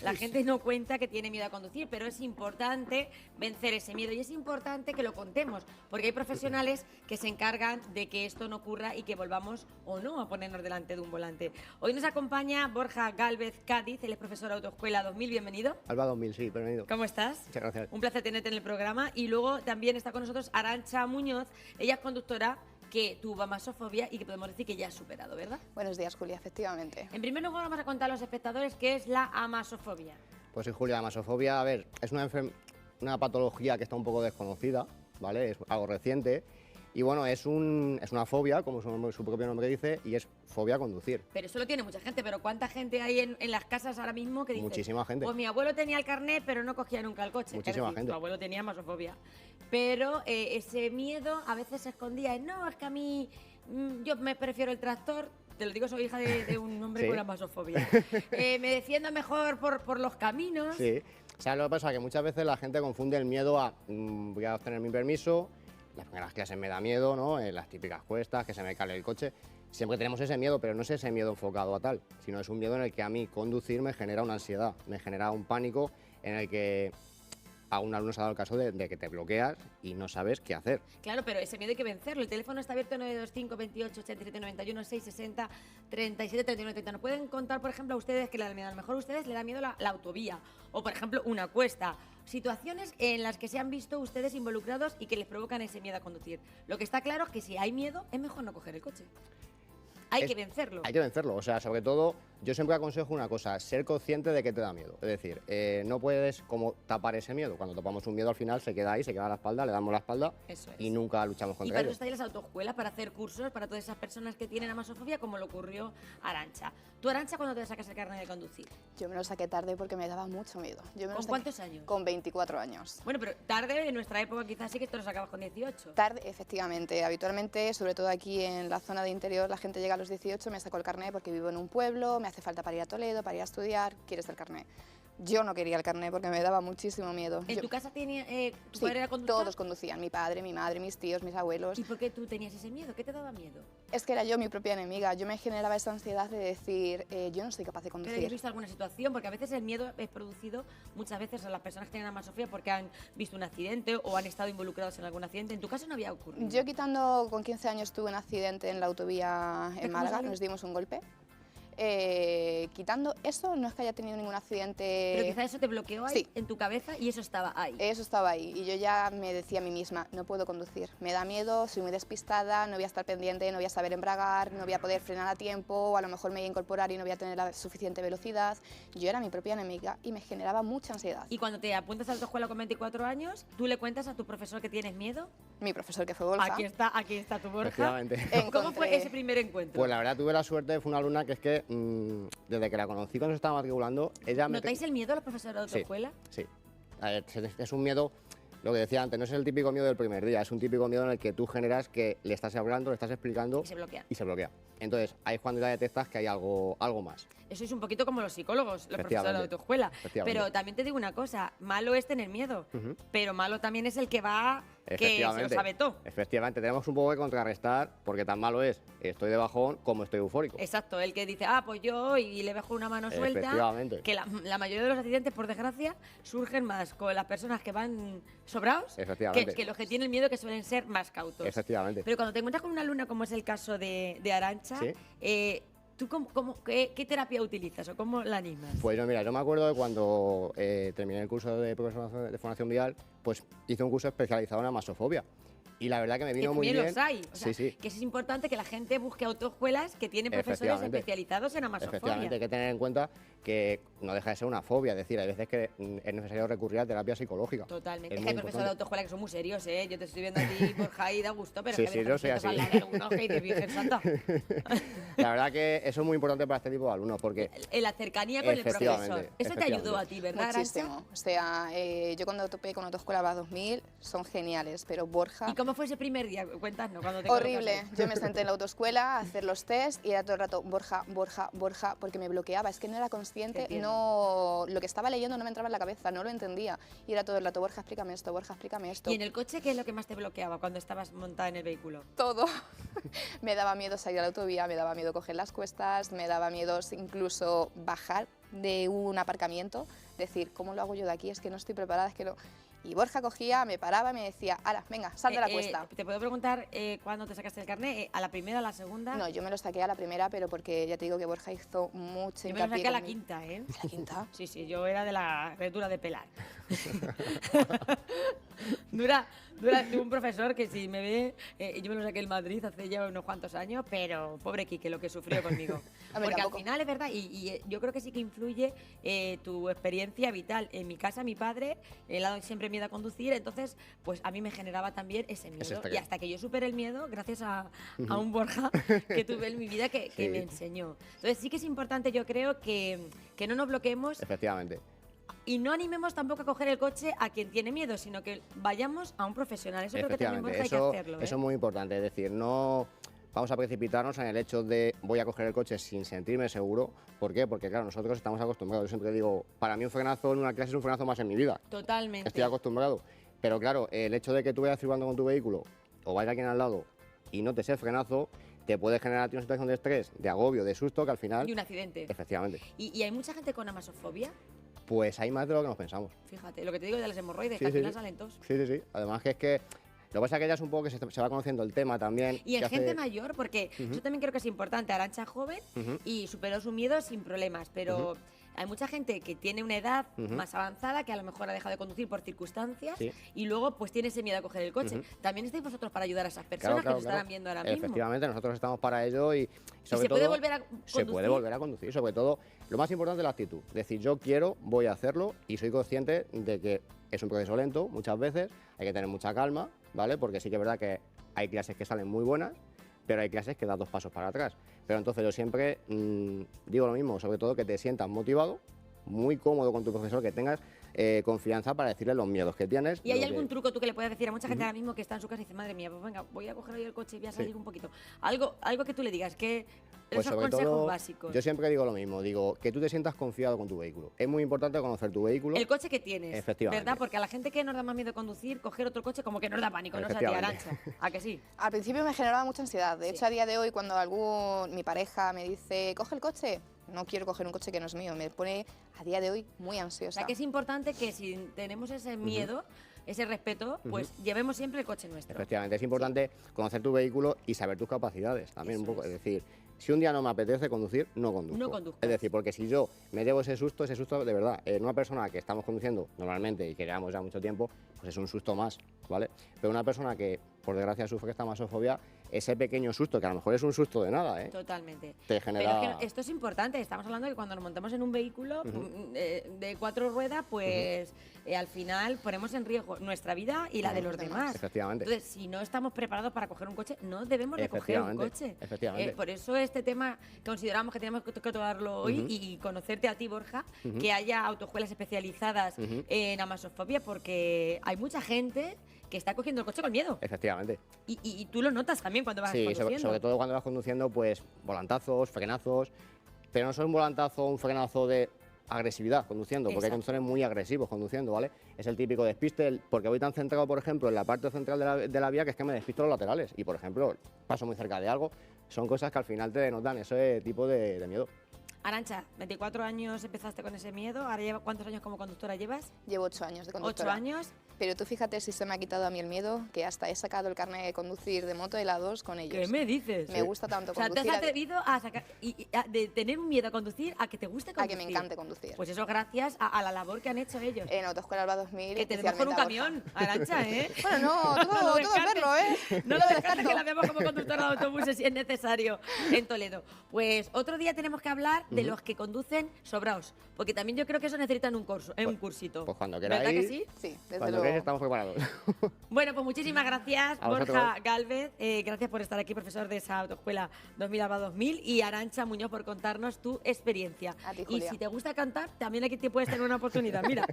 La gente no cuenta que tiene miedo a conducir, pero es importante vencer ese miedo y es importante que lo contemos, porque hay profesionales que se encargan de que esto no ocurra y que volvamos o no a ponernos delante de un volante. Hoy nos acompaña Borja Gálvez Cádiz, él es profesor de Autoescuela 2000, bienvenido. Alba 2000, sí, bienvenido. ¿Cómo estás? Muchas gracias. Un placer tenerte en el programa. Y luego también está con nosotros Arantxa Muñoz, ella es conductora que tuvo amasofobia y que podemos decir que ya ha superado, ¿verdad? Buenos días, Julia, efectivamente. En primer lugar vamos a contar a los espectadores qué es la amasofobia. Pues sí, Julia, la amasofobia, a ver, es una patología que está un poco desconocida, ¿vale? Es algo reciente. Y bueno, es una fobia, como su propio nombre dice, y es fobia a conducir. Pero eso lo tiene mucha gente, pero ¿cuánta gente hay en las casas ahora mismo que dice? Muchísima gente. Pues mi abuelo tenía el carnet, pero no cogía nunca el coche. Muchísima gente. Tu abuelo tenía amasofobia. Pero ese miedo a veces se escondía en, no, es que a mí, yo me prefiero el tractor. Te lo digo, soy hija de un hombre Sí. con amasofobia. Me defiendo mejor por los caminos. Sí. ¿Sabes lo que pasa? Que muchas veces la gente confunde el miedo a voy a obtener mi permiso, las primeras clases me da miedo, ¿no? Las típicas cuestas, que se me cale el coche. Siempre tenemos ese miedo, pero no es ese miedo enfocado a tal, sino es un miedo en el que a mí conducir me genera una ansiedad, me genera un pánico en el que a un alumno se ha dado el caso de que te bloqueas y no sabes qué hacer. Claro, pero ese miedo hay que vencerlo. El teléfono está abierto 925 28 87 91 660 37 39 30. ¿Nos pueden contar, por ejemplo, a ustedes qué le da miedo? A lo mejor a ustedes le da miedo la autovía o, por ejemplo, una cuesta. Situaciones en las que se han visto ustedes involucrados y que les provocan ese miedo a conducir. Lo que está claro es que si hay miedo, es mejor no coger el coche. Hay que vencerlo. Hay que vencerlo, o sea, sobre todo, yo siempre aconsejo una cosa, ser consciente de que te da miedo. Es decir, no puedes como tapar ese miedo. Cuando tapamos un miedo al final se queda ahí, se queda a la espalda, le damos la espalda Eso es. y nunca luchamos Y contra para eso ello. está ahí las autoescuelas, para hacer cursos para todas esas personas que tienen amasofobia, como le ocurrió a Arantxa. ¿Tú, Arantxa, cuándo te sacas el carnet de conducir? Yo me lo saqué tarde porque me daba mucho miedo. Yo me lo ¿Con saqué cuántos años? Con 24 años. Bueno, pero tarde, en nuestra época quizás sí que esto lo sacabas con 18. Tarde, efectivamente. Habitualmente, sobre todo aquí en la zona de interior, la gente llega a los 18, me sacó el carnet porque vivo en un pueblo, me hace falta para ir a Toledo, para ir a estudiar, quieres el carnet. Yo no quería el carnet porque me daba muchísimo miedo. ¿En Yo- tu casa tenía, tu Sí, padre era conductor? todos conducían, mi padre, mi madre, mis tíos, mis abuelos. ¿Y por qué tú tenías ese miedo? ¿Qué te daba miedo? Es que era yo mi propia enemiga, yo me generaba esa ansiedad de decir, yo no soy capaz de ¿Pero habías conducir. visto alguna situación? Porque a veces el miedo es producido muchas veces a las personas que tienen amasofobia porque han visto un accidente o han estado involucrados en algún accidente. ¿En tu caso no había ocurrido? Yo quitando, con 15 años tuve un accidente en la autovía ¿Cómo en Málaga, salió? nos dimos un golpe. Quitando eso, no es que haya tenido ningún accidente. Pero quizás eso te bloqueó ahí, sí. en tu cabeza, y eso estaba ahí. Eso estaba ahí y yo ya me decía a mí misma, no puedo conducir, me da miedo, soy muy despistada, no voy a estar pendiente, no voy a saber embragar, no voy a poder frenar a tiempo, o a lo mejor me voy a incorporar y no voy a tener la suficiente velocidad. Yo era mi propia enemiga y me generaba mucha ansiedad. Y cuando te apuntas a la autoescuela con 24 años, ¿tú le cuentas a tu profesor que tienes miedo? Mi profesor, que fue Borja, Aquí está tu Borja. Efectivamente. ¿Cómo fue encontré- ese primer encuentro? Pues la verdad tuve la suerte, fue una alumna que es que desde que la conocí cuando se estaba matriculando, ella me... ¿Notáis el miedo a los profesores de autoescuela? Sí. A ver, es un miedo, lo que decía antes, no es el típico miedo del primer día, es un típico miedo en el que tú generas que le estás hablando, le estás explicando Y se bloquea. y se bloquea. Entonces, ahí es cuando ya detectas que hay algo más. Eso es un poquito como los psicólogos, los profesores de Efectivamente. autoescuela. Efectivamente. Pero también te digo una cosa, malo es tener miedo, pero malo también es el que va, que se lo Efectivamente. sabe todo. Efectivamente, tenemos un poco que contrarrestar porque tan malo es estoy de bajón como estoy eufórico. Exacto, el que dice, pues yo, y le dejo una mano suelta. Efectivamente. Que la mayoría de los accidentes, por desgracia, surgen más con las personas que van sobrados Efectivamente. que los que tienen miedo, que suelen ser más cautos. Efectivamente. Pero cuando te encuentras con una alumna, como es el caso de Arantxa, Sí. ¿tú qué terapia utilizas o cómo la animas? Pues no, mira, yo me acuerdo de cuando terminé el curso de profesor de formación vial, pues hice un curso especializado en amasofobia. Y la verdad que me vino que muy también bien. los hay. O sea, Sí, sí. que es importante que la gente busque autoescuelas que tienen profesores Efectivamente. especializados en amasofobia. Efectivamente, hay que tener en cuenta que no deja de ser una fobia, es decir, hay veces que es necesario recurrir a terapia psicológica. Totalmente. Es Es que hay muy profesores de importante. autoescuela que son muy serios, ¿eh? Yo te estoy viendo a ti, Borja, y da gusto, pero Sí, es que sí, ves yo soy a los así. al lado de algunos que dices, Virgen Santa. La verdad que eso es muy importante para este tipo de alumnos porque La cercanía con el Efectivamente, profesor. Eso te ayudó a ti, ¿verdad, Arantxa? muchísimo. O sea, yo cuando topé con Autoescuela 2000 son geniales, pero Borja... ¿Y cómo ¿Cómo fue ese primer día? Cuéntanos, cuando te Horrible. colocaste. Yo me senté en la autoescuela a hacer los test y era todo el rato Borja, Borja, Borja, porque me bloqueaba. Es que no era Te consciente, entiendo. lo que estaba leyendo no me entraba en la cabeza, no lo entendía. Y era todo el rato Borja, explícame esto, Borja, explícame esto. ¿Y en el coche qué es lo que más te bloqueaba cuando estabas montada en el vehículo? Todo. Me daba miedo salir a la autovía, me daba miedo coger las cuestas, me daba miedo incluso bajar de un aparcamiento, decir, ¿cómo lo hago yo de aquí? Es que no estoy preparada, es que no... Y Borja cogía, me paraba, me decía, ¡hala, venga, sal de la cuesta! ¿Te puedo preguntar cuándo te sacaste el carnet? ¿A la primera, a la segunda? No, yo me lo saqué a la primera, pero porque ya te digo que Borja hizo mucho Yo me lo hincapié saqué a la conmigo. quinta, ¿eh? ¿A la quinta? Sí, yo era de la dura de pelar. Dura, tuve un profesor que si me ve, yo me lo saqué en Madrid hace ya unos cuantos años, pero pobre Quique, lo que sufrió conmigo. Hombre, Porque tampoco. al final es verdad, y yo creo que sí que influye tu experiencia vital. En mi casa, mi padre, él ha dado siempre miedo a conducir, entonces, pues a mí me generaba también ese miedo. estrés. Y hasta que yo superé el miedo, gracias a un Borja que tuve en mi vida que Sí. me enseñó. Entonces sí que es importante, yo creo, que no nos bloqueemos Efectivamente. y no animemos tampoco a coger el coche a quien tiene miedo, sino que vayamos a un profesional. Eso creo que también Borja, hay que hacerlo. Eso es muy importante, es decir, no vamos a precipitarnos en el hecho de voy a coger el coche sin sentirme seguro. ¿Por qué? Porque claro, nosotros estamos acostumbrados. Yo siempre digo, para mí un frenazo en una clase es un frenazo más en mi vida. Totalmente. Estoy acostumbrado. Pero claro, el hecho de que tú vayas circulando con tu vehículo o vaya alguien al lado y no te sea el frenazo, te puede generar a ti una situación de estrés, de agobio, de susto, que al final... Y un accidente. Efectivamente. Y hay mucha gente con amasofobia. Pues hay más de lo que nos pensamos. Fíjate, lo que te digo de las hemorroides, Sí, que al sí, final sí. salen todos. Sí, sí, sí. Además que es que... Lo que pasa es que ya es un poco que se va conociendo el tema también. Y en que gente hace- mayor, porque eso también creo que es importante. Arantxa es joven Ujú. y superó su miedo sin problemas, pero hay mucha gente que tiene una edad más avanzada que a lo mejor ha dejado de conducir por circunstancias Sí. y luego pues tiene ese miedo a coger el coche. También estáis vosotros para ayudar a esas personas Claro, claro, que nos estarán claro. viendo ahora mismo. Efectivamente, nosotros estamos para ello y sobre se puede todo, volver a Se conducir? puede volver a conducir, sobre todo lo más importante es la actitud. Decir, yo quiero, voy a hacerlo y soy consciente de que es un proceso lento muchas veces, hay que tener mucha calma, ¿vale? Porque sí que es verdad que hay clases que salen muy buenas, pero hay clases que das 2 pasos para atrás. Pero entonces yo siempre digo lo mismo, sobre todo que te sientas motivado, muy cómodo con tu profesor, que tengas confianza para decirle los miedos que tienes. ¿Y hay lo que- algún truco tú que le puedas decir a mucha gente ahora mismo que está en su casa y dice, madre mía, pues venga, voy a coger hoy el coche y voy a salir un poquito? Algo que tú le digas, que Pues esos sobre consejos todo, básicos. yo siempre digo lo mismo, digo que tú te sientas confiado con tu vehículo. Es muy importante conocer tu vehículo. El coche que tienes, Efectivamente. ¿verdad? Porque a la gente que nos da más miedo conducir, coger otro coche como que nos da pánico, no sé a ti, Efectivamente. Arantxa. ¿A que sí? Al principio me generaba mucha ansiedad. De Sí. hecho, a día de hoy, cuando mi pareja me dice, coge el coche, no quiero coger un coche que no es mío. Me pone, a día de hoy, muy O ansiosa. sea, que es importante que si tenemos ese miedo, ese respeto, pues llevemos siempre el coche nuestro. Efectivamente, es importante conocer tu vehículo y saber tus capacidades también Eso un poco. es. Es decir, si un día no me apetece conducir, no conduzco. No conduzcas. Es decir, porque si yo me llevo ese susto de verdad, en una persona que estamos conduciendo normalmente y que llevamos ya mucho tiempo, pues es un susto más, ¿vale? Pero una persona que, por desgracia, sufre esta masofobia, ese pequeño susto, que a lo mejor es un susto de nada, ¿eh? Totalmente. Te Pero genera... es que esto es importante. Estamos hablando de que cuando nos montamos en un vehículo de 4 ruedas, pues al final ponemos en riesgo nuestra vida y la de los demás. Efectivamente. Entonces, si no estamos preparados para coger un coche, no debemos de coger un Efectivamente, coche. efectivamente. Por eso este tema consideramos que teníamos que tocarlo hoy y conocerte a ti, Borja, que haya autoescuelas especializadas en amasofobia, porque hay mucha gente que está cogiendo el coche con miedo. Efectivamente. Y tú lo notas también cuando vas Sí, conduciendo. sobre todo cuando vas conduciendo, pues volantazos, frenazos, pero no solo un volantazo o un frenazo de agresividad conduciendo, porque hay Exacto. conductores muy agresivos conduciendo, ¿vale? Es el típico despiste, porque voy tan centrado, por ejemplo, en la parte central de la vía que es que me despisto los laterales y, por ejemplo, paso muy cerca de algo. Son cosas que al final te denotan ese tipo de miedo. Arantxa, 24 años empezaste con ese miedo. Ahora ¿cuántos años como conductora llevas? Llevo 8 años de 8 conductora. años. Pero tú fíjate si se me ha quitado a mí el miedo, que hasta he sacado el carnet de conducir de moto de la 2 con ellos. ¿Qué me dices? Me gusta tanto O sea, te conducir has atrevido a sacar de tener un miedo a conducir a que te guste a conducir. que me encante conducir. Pues eso gracias a la labor que han hecho ellos. En Autoescuela Alba 2000, Que te vemos con un especialmente a camión, Arantxa, ¿eh? Borja. Bueno, no, todo descartes. verlo, ¿eh? No lo descartes, que la vemos como conductora de autobuses si es necesario en Toledo. Pues otro día tenemos que hablar de los que conducen sobraos, porque también yo creo que eso necesitan un curso, un cursito. Pues cuando ¿Verdad queráis, que sí? Sí, desde cuando luego. queráis estamos preparados. Bueno, pues muchísimas gracias, A Borja vosotros. Galvez. Gracias por estar aquí, profesor de esa autoescuela 2000 Alba 2000, y Arantxa Muñoz por contarnos tu experiencia. A ti, Y Julia. si te gusta cantar, también aquí te puedes tener una oportunidad. Mira.